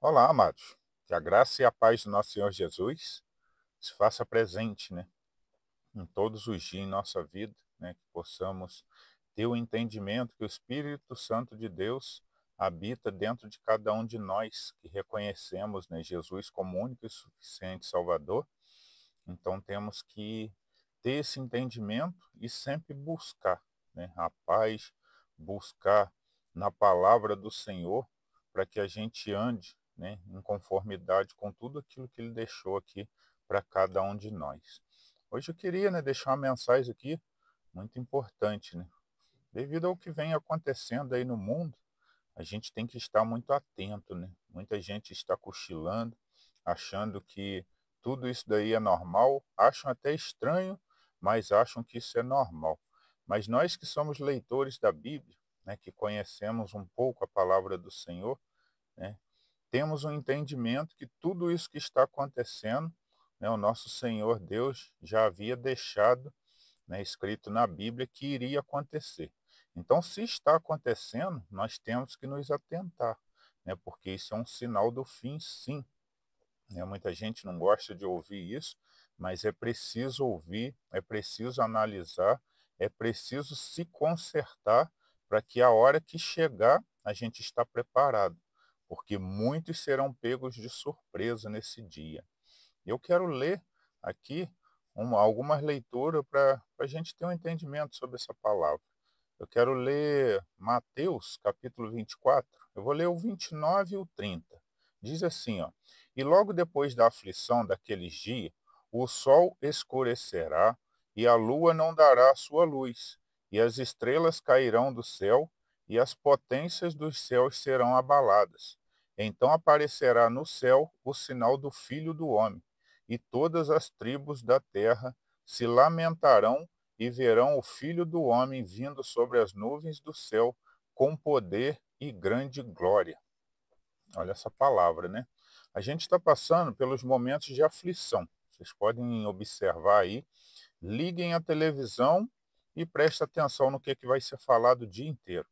Olá, amados. Que a graça e a paz do nosso Senhor Jesus se faça presente, em todos os dias em nossa vida, que possamos ter o entendimento que o Espírito Santo de Deus habita dentro de cada um de nós, que reconhecemos, Jesus como único e suficiente Salvador. Então temos que ter esse entendimento e sempre buscar, a paz, buscar na palavra do Senhor, para que a gente ande, em conformidade com tudo aquilo que Ele deixou aqui para cada um de nós. Hoje eu queria, deixar uma mensagem aqui muito importante, devido ao que vem acontecendo aí no mundo. A gente tem que estar muito atento, Muita gente está cochilando, achando que tudo isso daí é normal, acham até estranho, mas acham que isso é normal. Mas nós que somos leitores da Bíblia, que conhecemos um pouco a palavra do Senhor, né, temos um entendimento que tudo isso que está acontecendo, o nosso Senhor Deus já havia deixado, escrito na Bíblia que iria acontecer. Então, se está acontecendo, nós temos que nos atentar, porque isso é um sinal do fim, sim. Muita gente não gosta de ouvir isso, mas é preciso ouvir, é preciso analisar, é preciso se consertar para que a hora que chegar a gente está preparado, porque muitos serão pegos de surpresa nesse dia. Eu quero ler aqui algumas leituras para a gente ter um entendimento sobre essa palavra. Eu quero ler Mateus, capítulo 24. Eu vou ler o 29 e o 30. Diz assim, ó: E logo depois da aflição daqueles dias, o sol escurecerá, e a lua não dará a sua luz, e as estrelas cairão do céu, e as potências dos céus serão abaladas. Então aparecerá no céu o sinal do Filho do Homem, e todas as tribos da terra se lamentarão e verão o Filho do Homem vindo sobre as nuvens do céu com poder e grande glória. Olha essa palavra, A gente está passando pelos momentos de aflição. Vocês podem observar aí. Liguem a televisão e prestem atenção no que vai ser falado o dia inteiro,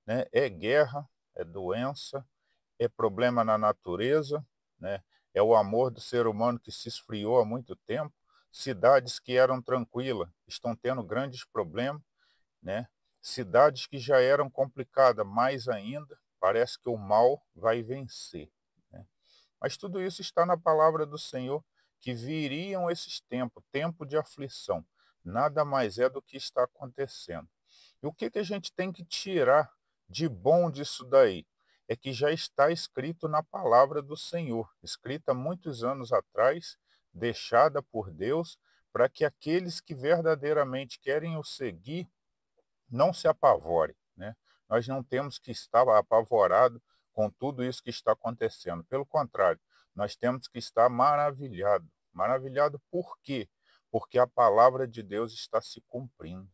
É guerra, é doença, é problema na natureza, É o amor do ser humano que se esfriou há muito tempo. Cidades que eram tranquilas estão tendo grandes problemas, né? Cidades que já eram complicadas, mais ainda, parece que o mal vai vencer, né? Mas tudo isso está na palavra do Senhor, que viriam esses tempos, tempo de aflição. Nada mais é do que está acontecendo. E o que a gente tem que tirar de bom disso daí? É que já está escrito na palavra do Senhor, escrita há muitos anos atrás, deixada por Deus, para que aqueles que verdadeiramente querem o seguir não se apavore, Nós não temos que estar apavorado com tudo isso que está acontecendo. Pelo contrário, nós temos que estar maravilhado. Maravilhado por quê? Porque a palavra de Deus está se cumprindo,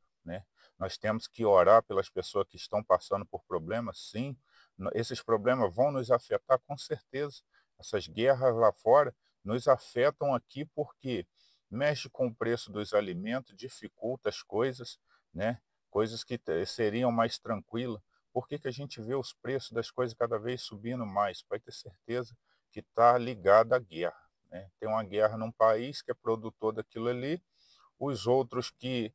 Nós temos que orar pelas pessoas que estão passando por problemas, sim. Esses problemas vão nos afetar com certeza. Essas guerras lá fora nos afetam aqui porque mexe com o preço dos alimentos, dificulta as coisas, coisas que seriam mais tranquilas. Por que a gente vê os preços das coisas cada vez subindo mais? Pode ter certeza que está ligado à guerra, Tem uma guerra num país que é produtor daquilo ali, os outros que,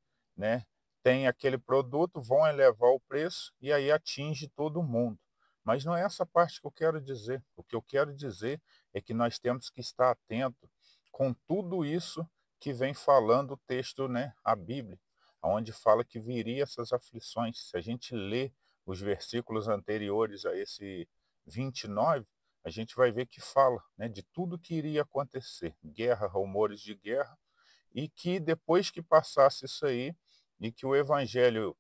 têm aquele produto vão elevar o preço e aí atinge todo mundo. Mas não é essa parte que eu quero dizer. O que eu quero dizer é que nós temos que estar atento com tudo isso que vem falando o texto, a Bíblia, onde fala que viria essas aflições. Se a gente lê os versículos anteriores a esse 29, a gente vai ver que fala, de tudo que iria acontecer, guerra, rumores de guerra, e que depois que passasse isso aí, e que o evangelho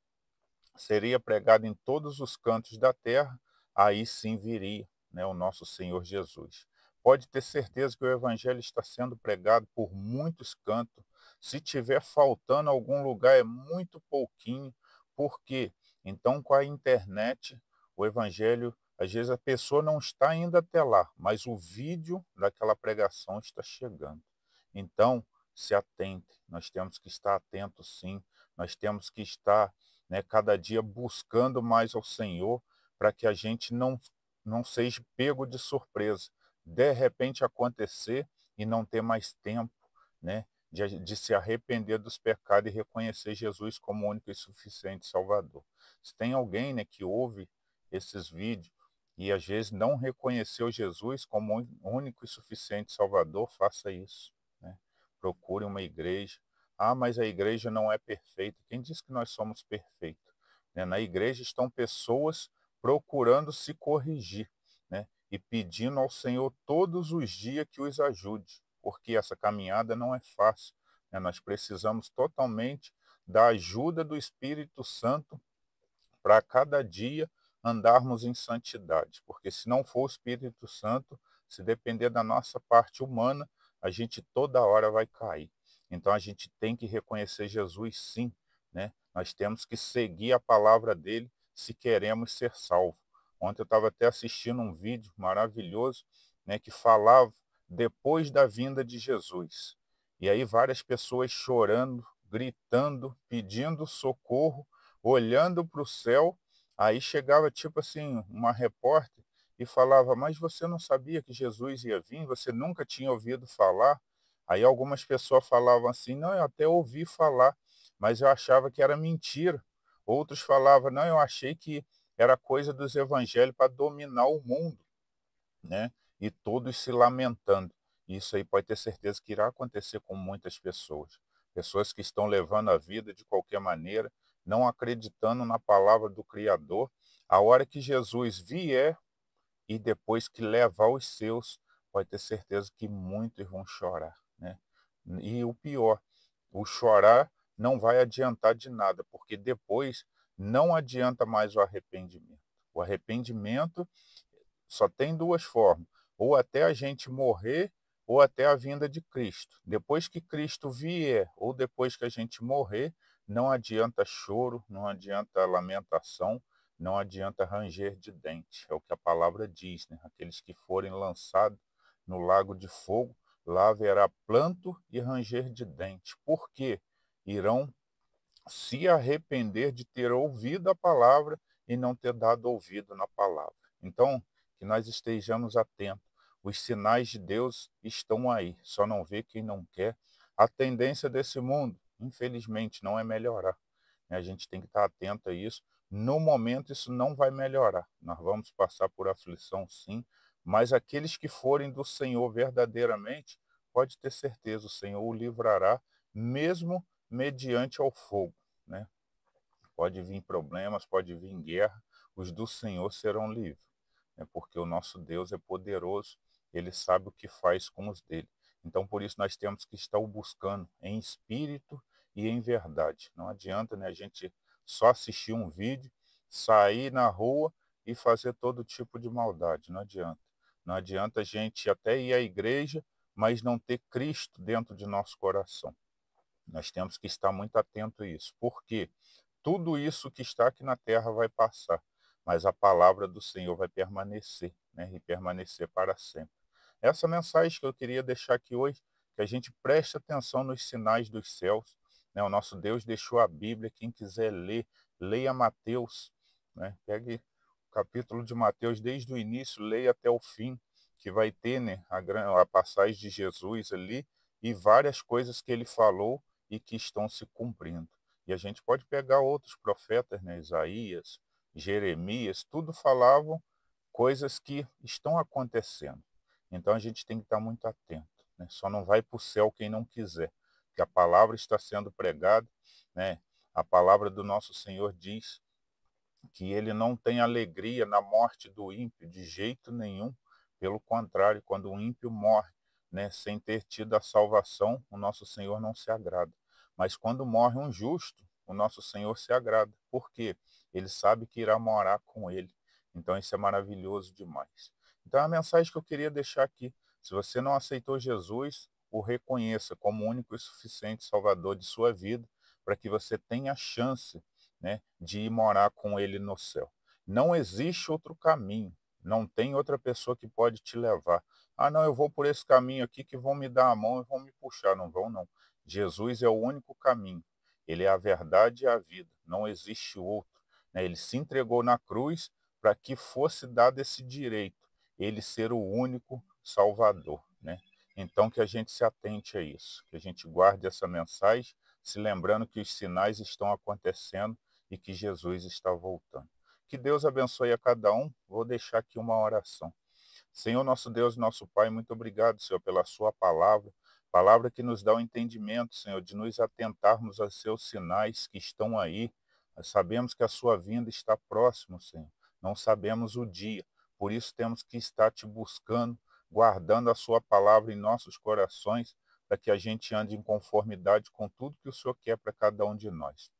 seria pregado em todos os cantos da terra, aí sim viria, o nosso Senhor Jesus. Pode ter certeza que o evangelho está sendo pregado por muitos cantos. Se tiver faltando algum lugar, é muito pouquinho. Por quê? Então, com a internet, o evangelho, às vezes a pessoa não está ainda até lá, mas o vídeo daquela pregação está chegando. Então, se atente, nós temos que estar atentos, sim. Nós temos que estar, cada dia buscando mais ao Senhor, para que a gente não seja pego de surpresa, de repente acontecer e não ter mais tempo, né, de se arrepender dos pecados e reconhecer Jesus como o único e suficiente Salvador. Se tem alguém, né, que ouve esses vídeos e às vezes não reconheceu Jesus como o único e suficiente Salvador, faça isso, né? Procure uma igreja. Ah, mas a igreja não é perfeita. Quem diz que nós somos perfeitos? Né? Na igreja estão pessoas procurando se corrigir, né? E pedindo ao Senhor todos os dias que os ajude, porque essa caminhada não é fácil, né? Nós precisamos totalmente da ajuda do Espírito Santo para cada dia andarmos em santidade, porque se não for o Espírito Santo, se depender da nossa parte humana, a gente toda hora vai cair. Então a gente tem que reconhecer Jesus sim, né? Nós temos que seguir a palavra dele se queremos ser salvos. Ontem eu estava até assistindo um vídeo maravilhoso, né, que falava depois da vinda de Jesus. E aí várias pessoas chorando, gritando, pedindo socorro, olhando para o céu. Aí chegava, tipo assim, uma repórter e falava: mas você não sabia que Jesus ia vir? Você nunca tinha ouvido falar? Aí algumas pessoas falavam assim: não, eu até ouvi falar, mas eu achava que era mentira. Outros falavam: não, eu achei que era coisa dos evangelhos para dominar o mundo, né? E todos se lamentando. Isso aí pode ter certeza que irá acontecer com muitas pessoas. Pessoas que estão levando a vida de qualquer maneira, não acreditando na palavra do Criador. A hora que Jesus vier e depois que levar os seus, pode ter certeza que muitos vão chorar, né? E o pior, o chorar não vai adiantar de nada, porque depois não adianta mais o arrependimento. O arrependimento só tem duas formas: ou até a gente morrer, ou até a vinda de Cristo. Depois que Cristo vier, ou depois que a gente morrer, não adianta choro, não adianta lamentação, não adianta ranger de dente. É o que a palavra diz, né? Aqueles que forem lançados no lago de fogo, lá haverá planto e ranger de dente. Por quê? Irão se arrepender de ter ouvido a palavra e não ter dado ouvido na palavra. Então, que nós estejamos atentos. Os sinais de Deus estão aí, só não vê quem não quer. A tendência desse mundo, infelizmente, não é melhorar. A gente tem que estar atento a isso. No momento, isso não vai melhorar. Nós vamos passar por aflição, sim, mas aqueles que forem do Senhor verdadeiramente, pode ter certeza, o Senhor o livrará, mesmo mediante ao fogo, né? Pode vir problemas, pode vir guerra, os do Senhor serão livres, né? Porque o nosso Deus é poderoso, ele sabe o que faz com os dele. Então, por isso, nós temos que estar o buscando em espírito e em verdade. Não adianta, né, a gente só assistir um vídeo, sair na rua e fazer todo tipo de maldade. Não adianta. Não adianta a gente até ir à igreja, mas não ter Cristo dentro de nosso coração. Nós temos que estar muito atento a isso. Por quê? Tudo isso que está aqui na terra vai passar, mas a palavra do Senhor vai permanecer, né? E permanecer para sempre. Essa mensagem que eu queria deixar aqui hoje, que a gente preste atenção nos sinais dos céus, né? O nosso Deus deixou a Bíblia, quem quiser ler, leia Mateus, né? Pegue o capítulo de Mateus desde o início, leia até o fim, que vai ter, né, a passagem de Jesus ali e várias coisas que ele falou e que estão se cumprindo. E a gente pode pegar outros profetas, né? Isaías, Jeremias, tudo falavam coisas que estão acontecendo. Então a gente tem que estar muito atento, né? Só não vai para o céu quem não quiser, que a palavra está sendo pregada, né? A palavra do nosso Senhor diz que ele não tem alegria na morte do ímpio de jeito nenhum. Pelo contrário, quando o ímpio morre, né, sem ter tido a salvação, o nosso Senhor não se agrada. Mas quando morre um justo, o nosso Senhor se agrada. Por quê? Ele sabe que irá morar com ele. Então isso é maravilhoso demais. Então a mensagem que eu queria deixar aqui: se você não aceitou Jesus, o reconheça como único e suficiente Salvador de sua vida, para que você tenha chance, né, de ir morar com ele no céu. Não existe outro caminho, não tem outra pessoa que pode te levar. Ah, não, eu vou por esse caminho aqui que vão me dar a mão e vão me puxar. Não vão, não. Jesus é o único caminho. Ele é a verdade e a vida. Não existe outro, né? Ele se entregou na cruz para que fosse dado esse direito. ele ser o único Salvador, né? Então que a gente se atente a isso, que a gente guarde essa mensagem, se lembrando que os sinais estão acontecendo e que Jesus está voltando. Que Deus abençoe a cada um. Vou deixar aqui uma oração. Senhor nosso Deus, nosso Pai, muito obrigado, Senhor, pela sua palavra, palavra que nos dá o entendimento, Senhor, de nos atentarmos aos seus sinais que estão aí. Nós sabemos que a sua vinda está próximo, Senhor. Não sabemos o dia, por isso temos que estar te buscando, guardando a sua palavra em nossos corações, para que a gente ande em conformidade com tudo que o Senhor quer para cada um de nós.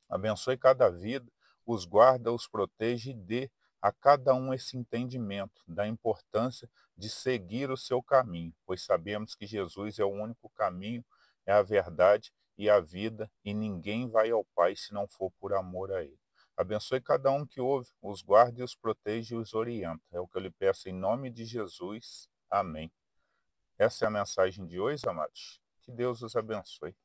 Abençoe cada vida, os guarda, os protege e dê a cada um esse entendimento da importância de seguir o seu caminho, pois sabemos que Jesus é o único caminho, é a verdade e a vida, e ninguém vai ao Pai se não for por amor a Ele. Abençoe cada um que ouve, os guarde, os protege e os orienta. É o que eu lhe peço em nome de Jesus. Amém. Essa é a mensagem de hoje, amados. Que Deus os abençoe.